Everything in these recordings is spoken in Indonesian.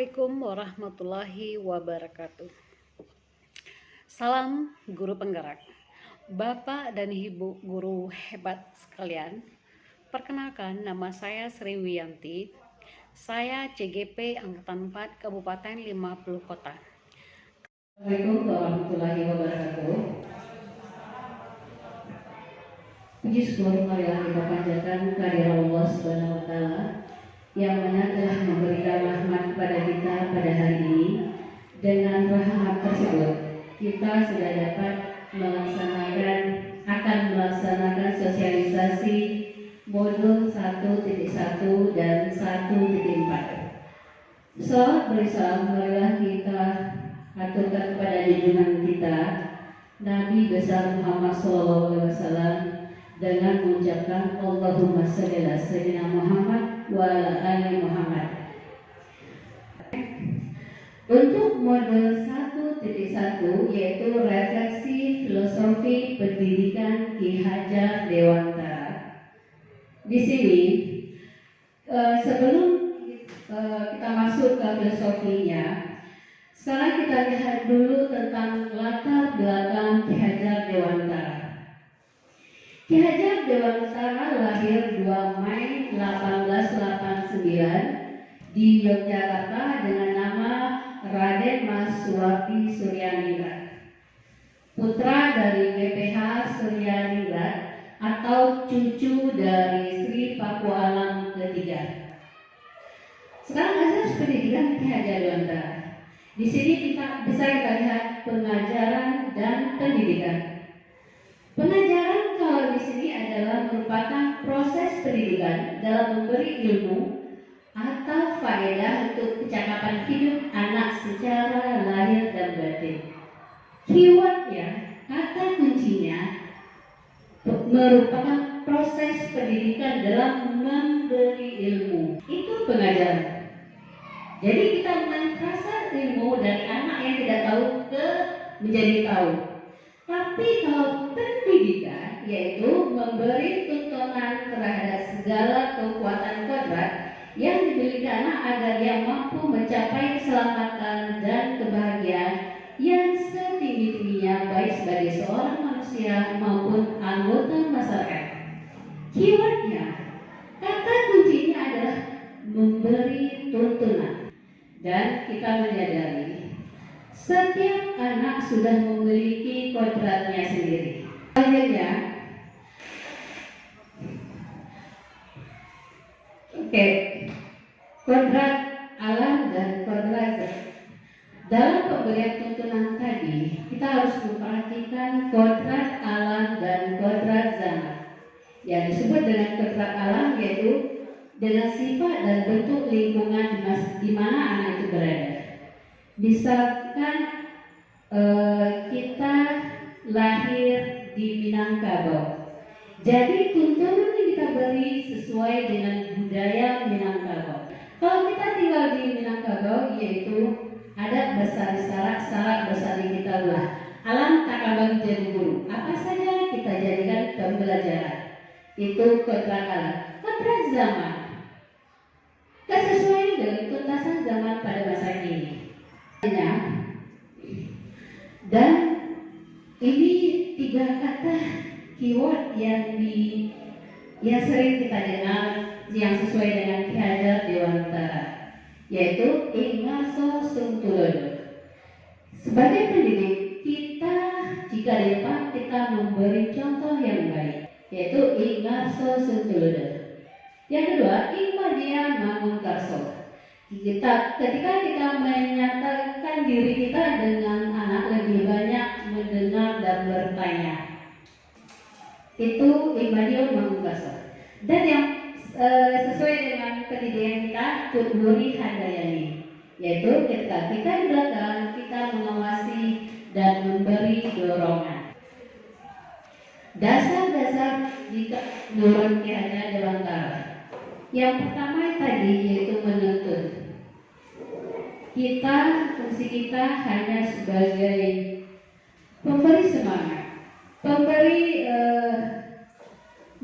Assalamualaikum warahmatullahi wabarakatuh. Salam guru penggerak, Bapak dan Ibu guru hebat sekalian. Perkenalkan, nama saya Sri Wiyanti. Saya CGP Angkatan 4 Kabupaten 50 Kota. Assalamualaikum warahmatullahi wabarakatuh. Puji syukur marilah kita panjatkan kehadirat Allah Subhanahu wa taala yang mana telah memberikan rahmat kepada kita pada hari ini. Dengan rahmat tersebut kita sudah dapat melaksanakan sosialisasi modul 1.1 dan 1.4. Salawat bersalam marilah kita aturkan kepada junjungan kita Nabi besar Muhammad SAW dengan mengucapkan Allahumma sholli ala sayyidina Muhammad wa ala ali Muhammad. Untuk modul 1.1 yaitu refleksi filosofi pendidikan Ki Hajar Dewantara. Di sini sebelum kita masuk ke filosofinya, sekarang kita lihat dulu tentang latar belakang Ki Hajar Dewantara. Ki Hajar Dewantara lahir 2 Mei 1889 di Yogyakarta dengan nama Raden Mas Suwardi Suryaningrat, putra dari BPH Suryaningrat atau cucu dari Sri Pakualam III. Sekarang asas pendidikan Ki Hajar Dewantara. Di sini bisa kita lihat pengajaran dan pendidikan. Pengajaran kalau di sini adalah merupakan proses pendidikan dalam memberi ilmu atau faedah untuk kecakapan hidup anak secara lahir dan batin. Keywordnya, kata kuncinya merupakan proses pendidikan dalam memberi ilmu. Itu pengajaran. Jadi kita mentransfer ilmu dari anak yang tidak tahu ke menjadi tahu. Tapi kalau pendidikan yaitu memberi tuntunan terhadap segala kekuatan kodrat yang dimiliki anak agar ia mampu mencapai keselamatan dan kebahagiaan yang setinggi-tingginya baik sebagai seorang manusia maupun anggota masyarakat. Keywordnya, kata kuncinya adalah memberi tuntunan. Dan kita menyadari setiap anak sudah memiliki kodratnya sendiri. Akhirnya, kodrat alam dan kodrat zat. Dalam pemberian tuntunan tadi, kita harus memperhatikan kodrat alam dan kodrat zaman. Yang disebut dengan kodrat alam yaitu dengan sifat dan bentuk lingkungan di mana anak itu berada. Misalkan kita lahir di Minangkabau, jadi tuntunan yang kita beri sesuai dengan budaya Minangkabau. Kalau kita tinggal di Minangkabau, yaitu adat besar syarat besar kita lah alam takabang jadi guru. Apa saja kita jadikan pembelajaran. Itu kodrat alam. Kodrat zaman, kesesuaian dengan tuntasan zaman pada masa ini. Dan ini 3 kata keyword yang sering kita dengar yang sesuai dengan Ki Hajar Dewantara, yaitu ingaso sungtulodo. Sebagai pendidik, kita jika di depan kita memberi contoh yang baik, yaitu ingaso sungtulodo. Yang kedua, imadia mangun karso. Ketika kita menyatakan diri kita dengan anak lebih banyak mendengar dan bertanya, itu imadia mangun karso. Dan yang sesuai dengan pendidikan kita, tuduri handayani, yaitu ketika kita di belakang kita mengawasi dan memberi dorongan. Dasar-dasar jika menurut Ki Hajar Dewantara. Yang pertama tadi yaitu menuntun. Fungsi kita hanya sebagai pemberi semangat, pemberi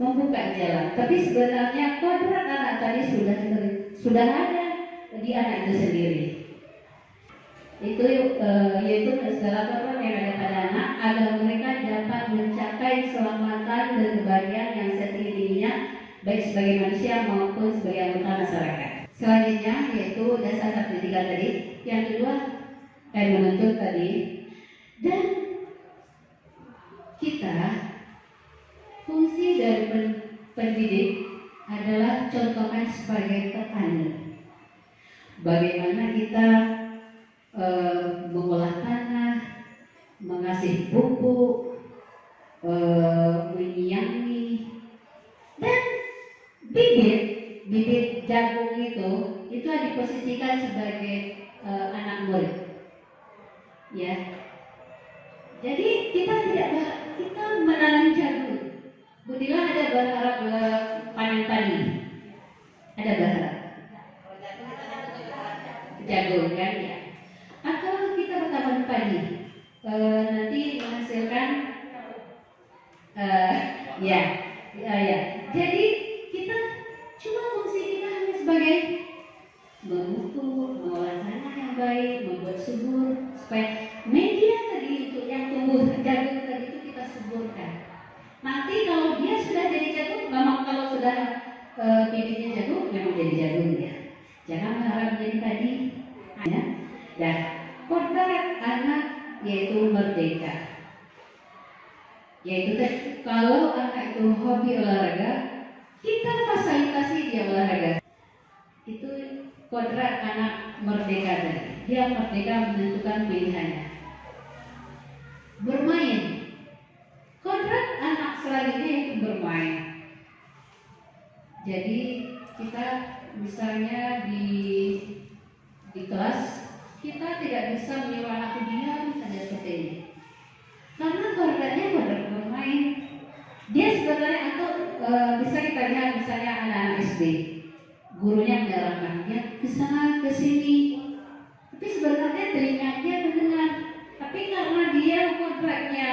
membuka jalan. Tapi sebenarnya kodrat anak tadi sudah ada di anak itu sendiri. itu yaitu segala program yang ada pada anak agar mereka dapat mencapai keselamatan dan kebahagiaan yang setinggi-tingginya baik sebagai manusia maupun sebagai anggota masyarakat. Selanjutnya yaitu dasar pendidikan tadi, yang kedua menuntut tadi, dan kita fungsi dari pendidik adalah contohkan sebagai petani. Bagaimana kita mengolah tanah, mengasih pupuk, menyiangi, dan bibit jagung itu diposisikan sebagai anak murid, ya. Jadi kita menanam jagung. Budila ada berharap panen padi, ada berharap jagung kan ya. Atau kita bertanam padi, nanti menghasilkan ya. Jadi kita cuma fungsi kita hanya sebagai memupuk, mengolah tanah yang baik, membuat subur supaya media tadi untuk yang tumbuh jagung tadi itu kita suburkan. Nanti kalau dia sudah jadi jagung, memang kalau sudah bibitnya jagung, memang jadi jagung ya. Jangan berharap jadi tadi. Ya. Dan kodrat anak yaitu merdeka. Yaitu kalau anak itu hobi olahraga, kita fasilitasi dia olahraga. Itu kodrat anak merdeka tadi. Dia merdeka menentukan pilihannya. Bermain. Kodrat anak selanjutnya itu bermain. Jadi kita misalnya di kelas kita tidak bisa menyuruh anak diam saja seperti ini, karena kodratnya kodrat bermain. Dia sebenarnya atau bisa kita lihat misalnya anak-anak SD, gurunya menerangkan dia ke sana ke sini, tapi sebenarnya telinganya mendengar, tapi karena dia kodratnya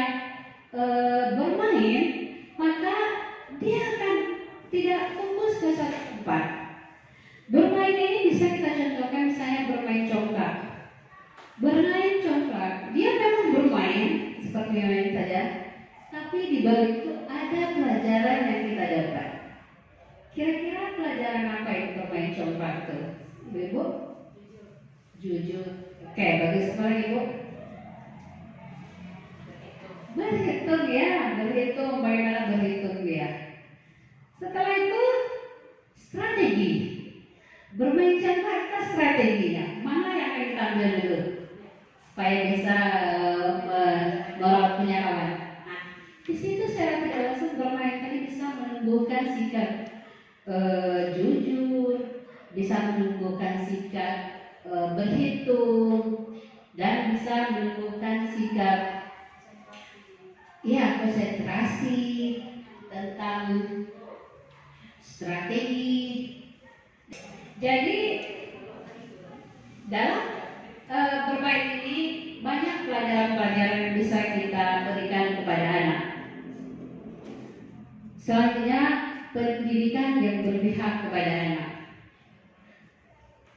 bermain, maka dia akan tidak fokus ke satu tempat. Bermain ini bisa kita contohkan misalnya bermain congklak. Bermain congklak, dia memang bermain seperti main saja, tapi di balik itu ada pelajaran yang kita dapat. Kira-kira pelajaran apa itu bermain congklak itu? Ibu? Jujur. Oke, bagus sekali Ibu. Berhitung ya, berhitung, bagaimana berhitung dia. Setelah itu strategi. Bermain congklak kita strateginya. Mana yang akan kita ambil dulu supaya bisa merawat punya kawan. Nah, di situ secara tidak langsung bermain tadi bisa menumbuhkan sikap jujur, bisa menumbuhkan sikap berhitung, dan bisa menumbuhkan sikap konsentrasi tentang strategi. Jadi dalam bermain ini banyak pelajaran-pelajaran yang bisa kita berikan kepada anak. Selanjutnya pendidikan yang berpihak kepada anak.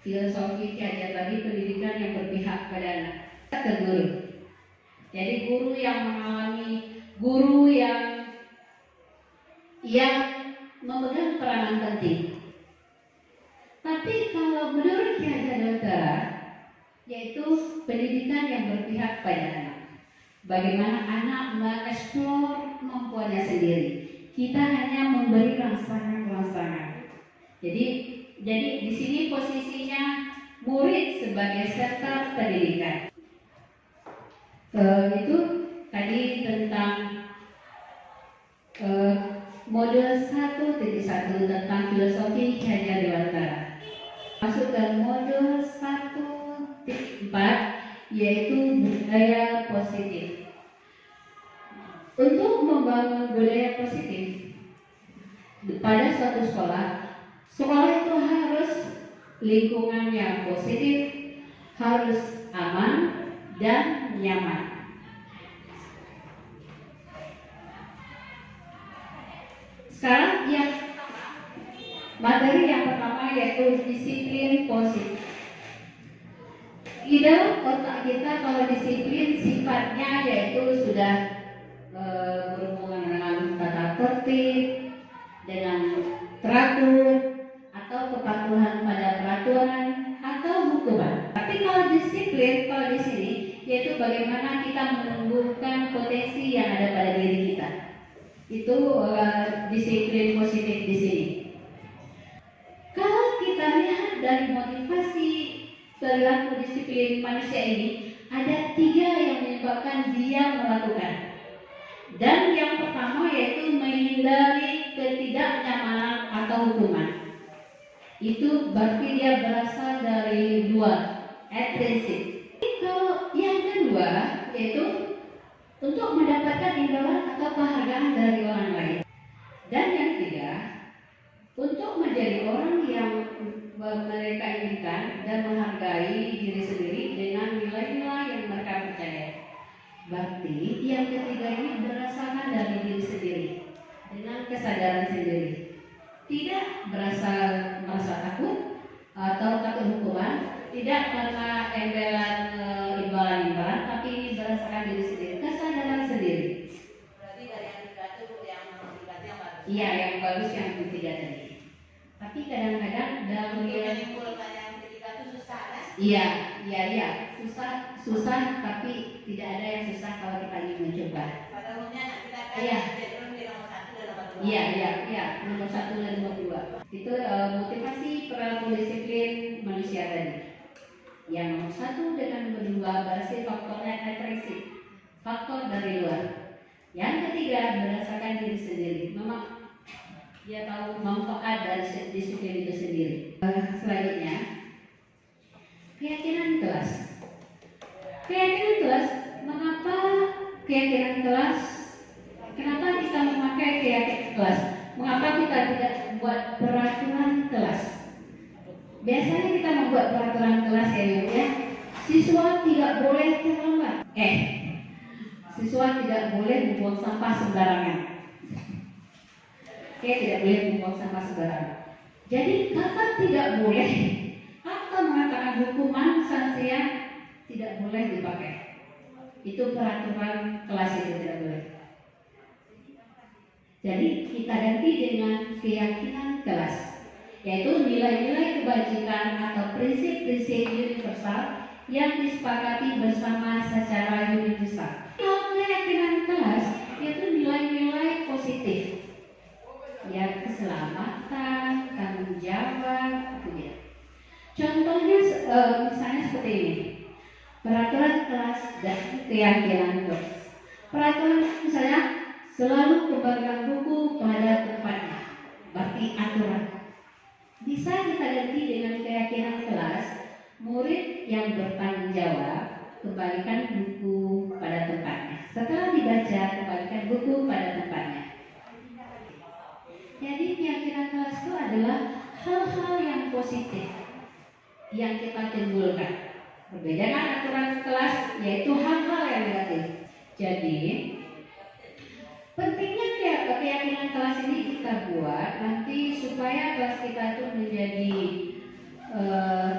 Filosofi kajian tadi pendidikan yang berpihak kepada anak. Ke guru. Jadi guru yang mengalami, guru yang memegang peranan penting. Tapi kalau menurut Ki Hajar Dewantara, yaitu pendidikan yang berpihak pada anak. Bagaimana anak mengeksplor kemampuannya sendiri. Kita hanya memberi rangsangan. Jadi di sini posisinya murid sebagai serta pendidikan. Itu tadi tentang modul 1.1 tentang filosofi Ki Hajar Dewantara. Masuk ke modul 1.4 yaitu budaya positif. Untuk membangun budaya positif pada suatu sekolah itu harus lingkungan yang positif, harus aman dan nyaman. Sekarang materi yang pertama yaitu disiplin positif. Di dalam otak kita kalau disiplin sifatnya yaitu sudah berhubungan dengan tata tertib, dengan teratur, atau kepatuhan pada peraturan atau hukuman. Tapi kalau disiplin, kalau di sini yaitu bagaimana kita menumbuhkan potensi yang ada pada diri kita. Itu disiplin positif di sini. Kalau kita lihat dari motivasi perilaku disiplin manusia ini, ada 3 yang menyebabkan dia melakukan. Dan yang pertama yaitu menghindari ketidaknyamanan atau hukuman. Itu berarti dia berasal dari luar, intrinsik. Kalau yang kedua yaitu untuk mendapatkan imbalan atau penghargaan dari orang lain. Dan yang ketiga, untuk menjadi orang yang mereka inginkan dan menghargai diri sendiri dengan nilai-nilai yang mereka percaya. Berarti yang ketiga ini berdasarkan dari diri sendiri dengan kesadaran sendiri. Tidak merasa takut atau takut hukuman, tidak karena imbalan, tapi ini berdasarkan diri sendiri, kesadaran sendiri. Berarti dari yang 3 itu yang bagus. Iya, yang bagus yang ketiga tadi. Tapi kadang-kadang dalam menimbulkan yang ketiga itu susah kan? Iya, susah tapi tidak ada yang susah kalau kita ingin mencoba. Pada umumnya kita akan Iya. cenderung di nomor 1 dan nomor 2. Iya, nomor 1 dan nomor 2. Itu motivasi perilaku disiplin manusia tadi. Yang nomor 1 dengan nomor 2 berarti faktornya intrinsik, faktor dari luar. Yang ketiga berdasarkan diri sendiri. Memang dia tahu manfaat dari disiplin itu sendiri. Selanjutnya, keyakinan kelas. Keyakinan kelas, mengapa keyakinan kelas? Kenapa kita memakai keyakinan kelas? Mengapa kita tidak membuat peraturan kelas? Biasanya kita membuat peraturan kelas ya, siswa tidak boleh terlambat. Siswa tidak boleh membuang sampah sembarangan. Tidak boleh membuang sampah sembarangan. Jadi kata tidak boleh atau mengatakan hukuman sanksi yang tidak boleh dipakai. Itu peraturan kelas itu tidak boleh. Jadi kita ganti dengan keyakinan kelas, yaitu nilai-nilai kebajikan atau prinsip-prinsip universal yang disepakati bersama secara universal. Kalau keyakinan kelas yaitu nilai-nilai positif, ya keselamatan, tanggung jawab, gitu ya. Contohnya misalnya seperti ini, peraturan kelas dan keyakinan kelas. Peraturan misalnya selalu kembalikan buku pada tempatnya, berarti aturan. Bisa kita ganti dengan keyakinan kelas, murid yang bertanggung jawab, kembalikan buku pada tempatnya. Setelah dibaca, kembalikan buku pada tempatnya. Jadi keyakinan kelas itu adalah hal-hal yang positif yang kita timbulkan. Berbeda dengan aturan kelas, yaitu hal-hal yang negatif. Jadi pentingnya keyakinan kelas ini kita buat nanti supaya kelas kita itu menjadi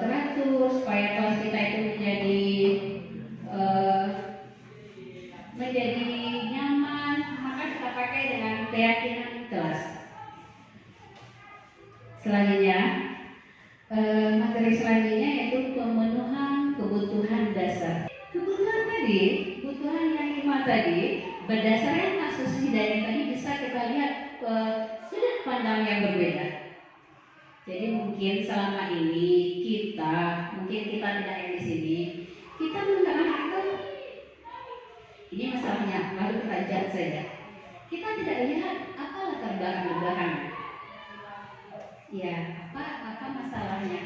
teratur, supaya kelas kita itu menjadi nyaman, maka kita pakai dengan keyakinan kelas. Selanjutnya, materi selanjutnya yaitu pemenuhan kebutuhan dasar. Kebutuhan tadi, kebutuhan yang 5 tadi, berdasarkan kasus hidayah tadi bisa kita lihat sudut pandang yang berbeda. Jadi mungkin selama ini kita tidak yang di sini, kita mengatakan itu ini masalahnya, lalu kita judge saja. Kita tidak lihat apa latar belakang. Ya, apa masalahnya?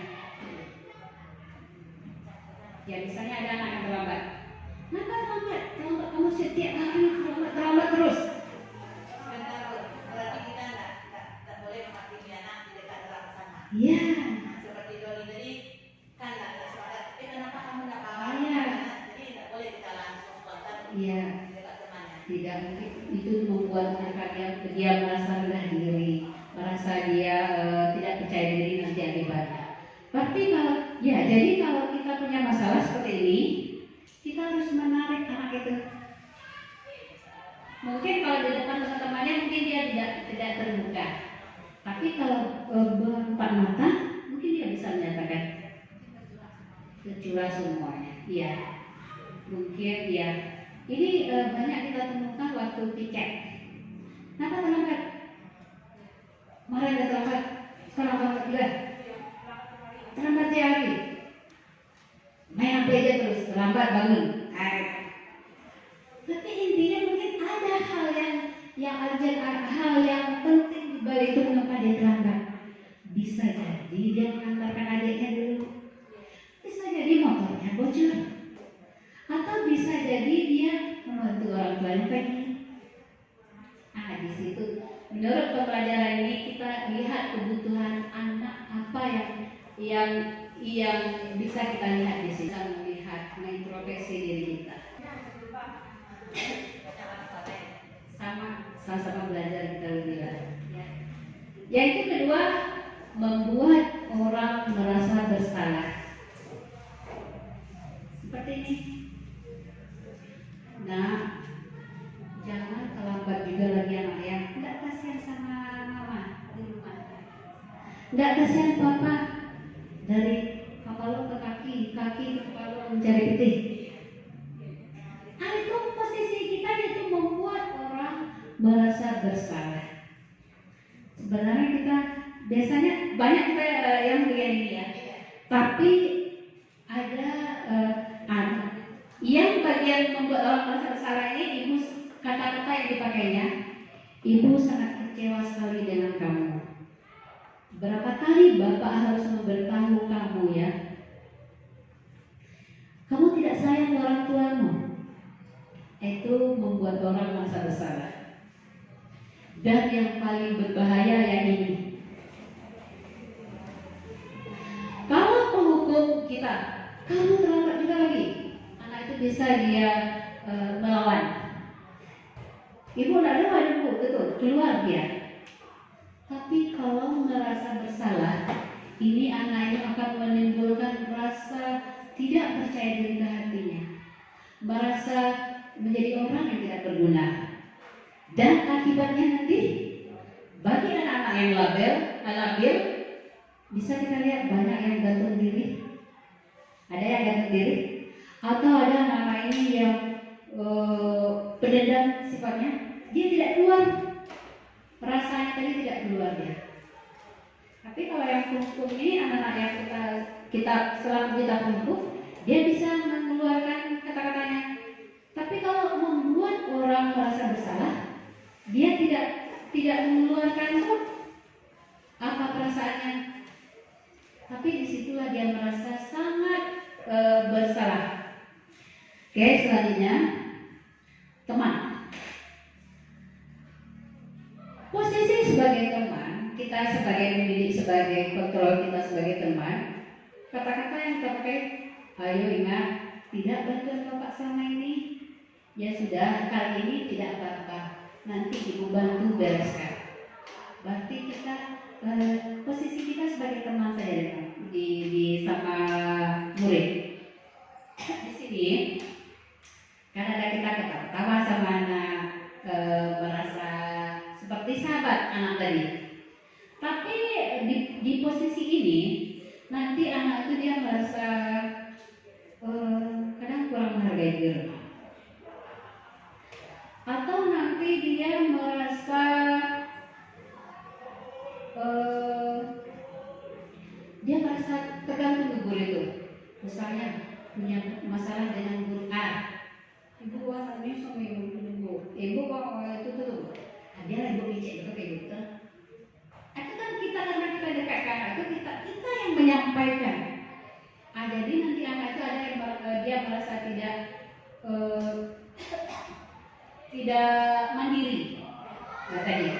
Ya misalnya ada anak yang terlambat. Kenapa terlambat? Terlambat kamu setiap hari terlambat terus. Berarti kita tidak boleh menghakimi anak di dekat orang sana. Iya. Seperti Doni tadi kan tidak sepakat. Kenapa kamu tidak paham? Iya. Jadi tidak boleh kita langsung spontan Iya. dekat temannya. Tidak mungkin itu membuat dia merasa rendah diri, merasa dia tidak percaya diri nanti akibatnya. Tapi jadi kalau kita punya masalah seperti ini, kita harus menarik anak itu. Mungkin kalau di depan teman-temannya mungkin dia tidak terbuka. Tapi kalau berempat mata, mungkin dia bisa menyatakan tercurah semuanya. Iya, mungkin ya. Ini banyak kita temukan waktu piket. Kenapa terlambat? Kemarin ada terlambat, sekarang terlambat juga. Terlambat ya lagi. Main HP aja terus, terlambat bangun. Tapi intinya mungkin ada hal yang urgent, hal yang penting di balik itu mengapa dia terlambat. Bisa jadi dia mengantarkan adiknya dulu. Bisa jadi motornya bocor. Atau bisa jadi dia membantu orang tuanya pagi. Di situ menurut pembelajaran ini kita lihat kebutuhan anak apa yang bisa kita lihat di sini. Kita melihat mengintrospeksi diri kita. Sama-sama belajar kita lebih lanjut. Yaitu kedua, membuat orang merasa bersalah. Seperti ini. Nah, jangan terlambat juga lagi anak ya. Enggak kasihan sama mama di rumah. Enggak kasihan papa dari kepala ke kaki ke kepala mencari putih. Itu posisi kita itu membuat orang merasa bersalah. Sebenarnya kita biasanya banyak kita yang begini ya. Tapi ada yang bagian membuat orang merasa bersalah ini ibu, kata-kata yang dipakainya, ibu sangat kecewa sekali dengan kamu. Berapa kali bapak harus memberitahu kamu ya, kamu tidak sayang orang tuamu. Itu membuat orang merasa bersalah. Dan yang paling berbahaya yang ini, kalau penghukum kita, kamu terlambat juga lagi, anak itu bisa dia melawan. Ibu tidak lewat ibu, betul, keluar dia. Tapi kalau merasa bersalah, ini anak itu akan menimbulkan rasa tidak percaya diri ke hatinya, merasa menjadi orang yang tidak berguna. Dan akibatnya nanti bagi anak-anak yang labil, bisa kita lihat banyak yang gantung diri. Ada yang gantung diri, atau ada anak-anak ini yang pendendam sifatnya, dia tidak keluar, rasanya tadi tidak keluar dia. Tapi kalau yang hukum ini anak-anak yang kita selama kita hukum, dia bisa mengeluarkan kata-katanya. Tapi kalau membuat orang merasa bersalah, dia tidak mengeluarkan apa perasaannya. Tapi disitulah dia merasa sangat bersalah. Oke, selanjutnya teman. Posisi sebagai teman, kita sebagai mendidik, sebagai kontrol kita sebagai teman, kata-kata yang kita pakai, ayo ingat, tidak bantuan bapak selama ini. Ya sudah, kali ini tidak apa-apa, nanti ibu bantu bereskan. Berarti kita posisi kita sebagai teman saja di sama murid. Di sini kadang-kadang kita ketawa sama anak, merasa seperti sahabat anak tadi. Tapi di posisi ini nanti anak itu dia merasa kadang kurang menghargai diri. Atau nanti dia merasa tergantung ke guru itu. Misalnya punya masalah dengan guru A, ibu ini sama ibu kok itu tuh, dia ibu picek itu kayak gitu. Itu kan kita karena kita dekat ke anak itu kita yang menyampaikan. Jadi nanti anak itu ada yang dia merasa tidak mandiri, tadi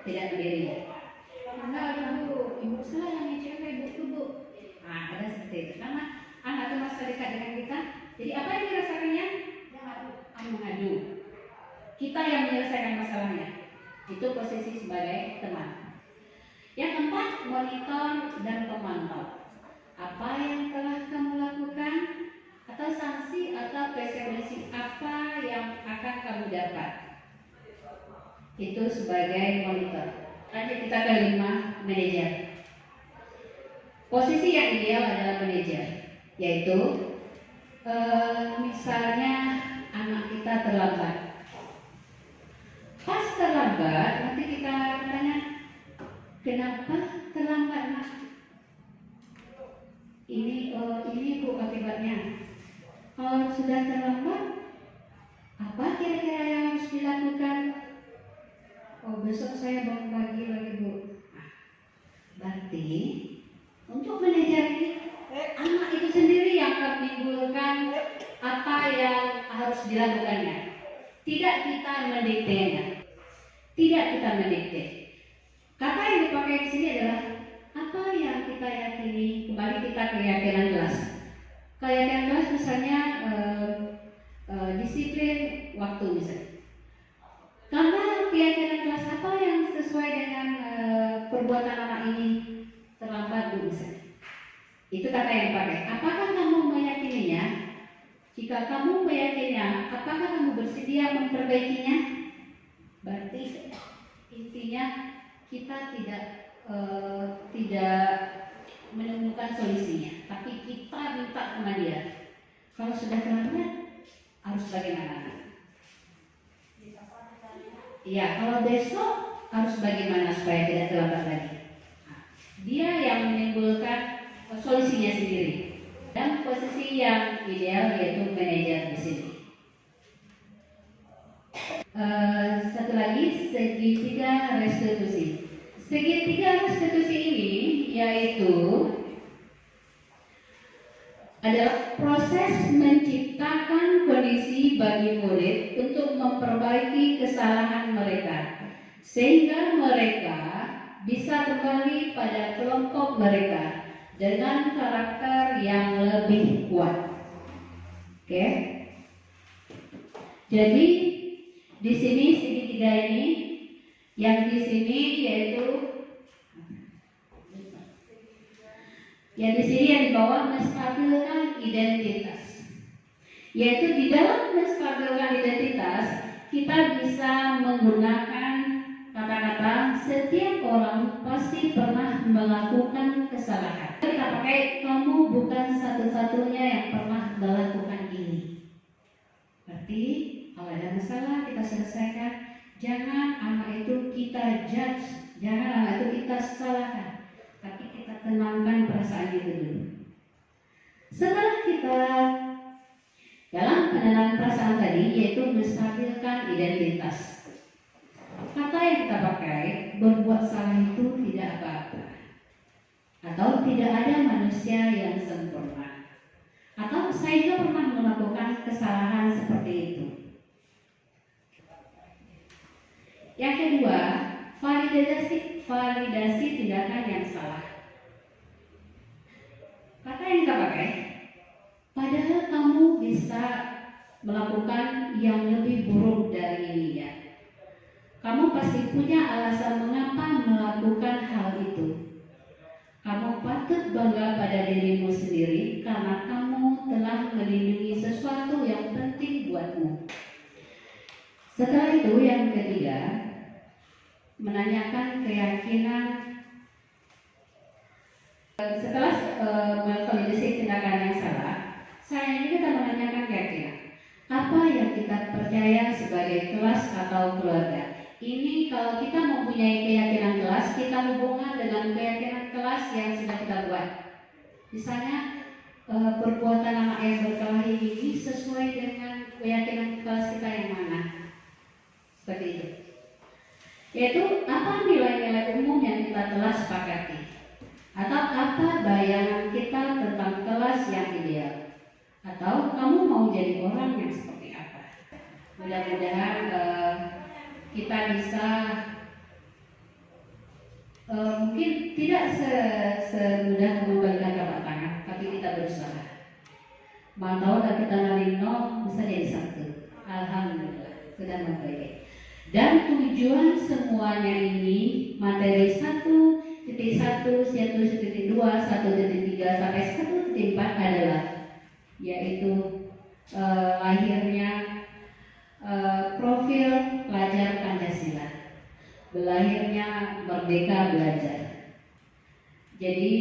tidak mandiri. Karena ibu saya yang ngecek ibu bu. Ada seperti itu. Karena anak itu masa dekat dengan kita. Jadi apa yang dirasakannya? Dia mengadu. Kita yang menyelesaikan masalahnya. Itu posisi sebagai teman. Yang keempat, monitor dan pemantau. Apa yang telah kamu lakukan, atau sanksi atau itu sebagai monitor. Lanjut kita ke 5, manajer. Posisi yang ideal adalah manajer, yaitu misalnya anak kita terlambat. Pas terlambat, nanti kita tanya, kenapa terlambat nak? Ini bu akibatnya. Kalau sudah terlambat, apa kira-kira yang harus dilakukan? Oh, besok saya bangun pagi lagi bu. Berarti untuk manajer anak itu sendiri yang akan menimbulkan apa yang harus dilakukannya. Tidak kita mendiktenya. Tidak kita mendikte. Kata yang dipakai di sini adalah apa yang kita yakini. Kembali kita ke keyakinan kelas. Keyakinan kelas misalnya disiplin waktu misalnya. Karena keyakinan kelas apa yang sesuai dengan perbuatan anak ini terlambat bu misalnya. Itu kata yang dipakai. Apakah kamu meyakininya? Jika kamu meyakininya, apakah kamu bersedia memperbaikinya? Berarti intinya kita tidak menemukan solusinya, tapi kita minta sama dia. Kalau sudah terlambat, harus bagaimana? Iya, kalau besok harus bagaimana supaya tidak terlambat lagi? Dia yang menimbulkan solusinya sendiri. Dan posisi yang ideal yaitu manajer di sini. Satu lagi, segitiga restitusi. Segitiga restitusi ini yaitu adalah proses menciptakan kondisi bagi murid untuk memperbaiki kesalahan mereka, sehingga mereka bisa kembali pada kelompok mereka dengan karakter yang lebih kuat. Oke. Jadi di sini segitiga ini, yang di sini yaitu yang di sini yang di bawah menstabilkan identitas. Yaitu di dalam menstabilkan identitas kita bisa menggunakan kata-kata setiap orang pasti pernah melakukan kesalahan. Kita pakai kamu bukan satu-satunya yang pernah melakukan ini. Berarti kalau ada masalah kita selesaikan. Jangan anak itu kita judge, jangan anak itu kita salahkan, tapi kita tenangkan perasaan itu dulu. Setelah kita dalam penenangan perasaan tadi yaitu menstabilkan identitas. Kata yang kita pakai, berbuat salah itu tidak apa-apa, atau tidak ada manusia yang sempurna, atau saya juga pernah melakukan kesalahan seperti itu. Yang kedua, validasi tindakan yang salah. Kata yang kita pakai, padahal kamu bisa melakukan yang lebih buruk dari ini ya. Kamu pasti punya alasan mengapa melakukan hal itu. Kamu patut bangga pada dirimu sendiri karena kamu telah melindungi sesuatu yang penting buatmu. Setelah itu yang ketiga, menanyakan keyakinan. Setelah memvalidasi tindakan yang salah, saya ini kita menanyakan keyakinan. Apa yang kita percaya sebagai kelas atau keluarga? Ini kalau kita mempunyai keyakinan kelas, kita hubungan dengan keyakinan kelas yang sudah kita buat. Misalnya perbuatan anak yang berkelahi ini sesuai dengan keyakinan kelas kita yang mana? Seperti itu. Yaitu apa nilai-nilai umum yang kita telah sepakati, atau apa bayangan kita tentang kelas yang ideal, atau kamu mau jadi orang yang seperti apa. Mudah-mudahan kita bisa mungkin tidak semudah mengembalikan telapak tangan, tapi kita berusaha. Mau tahu kita nari nol bisa jadi satu. Alhamdulillah sudah membaik. Dan tujuan semuanya ini materi 1.1, 1.2, 1.3 sampai 1.4 adalah yaitu lahirnya profil pelajar Pancasila. Merdeka Belajar. Jadi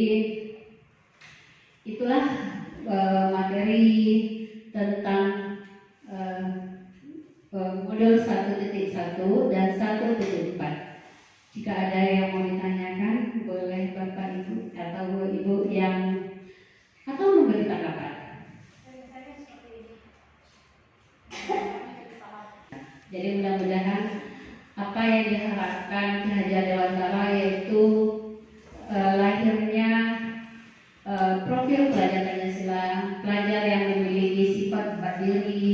itulah materi tentang modul 1.1 dan 1.4. Jika ada yang mau ditanyakan, boleh Bapak Ibu atau Ibu yang atau memberi tanggapan. Jadi mudah-mudahan apa yang diharapkan Ki Hajar Dewantara yaitu lahirnya profil pelajar Pancasila, pelajar yang memiliki sifat berdiri,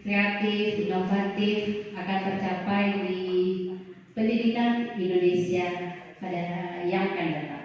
kreatif, inovatif akan tercapai di pendidikan Indonesia pada yang akan datang.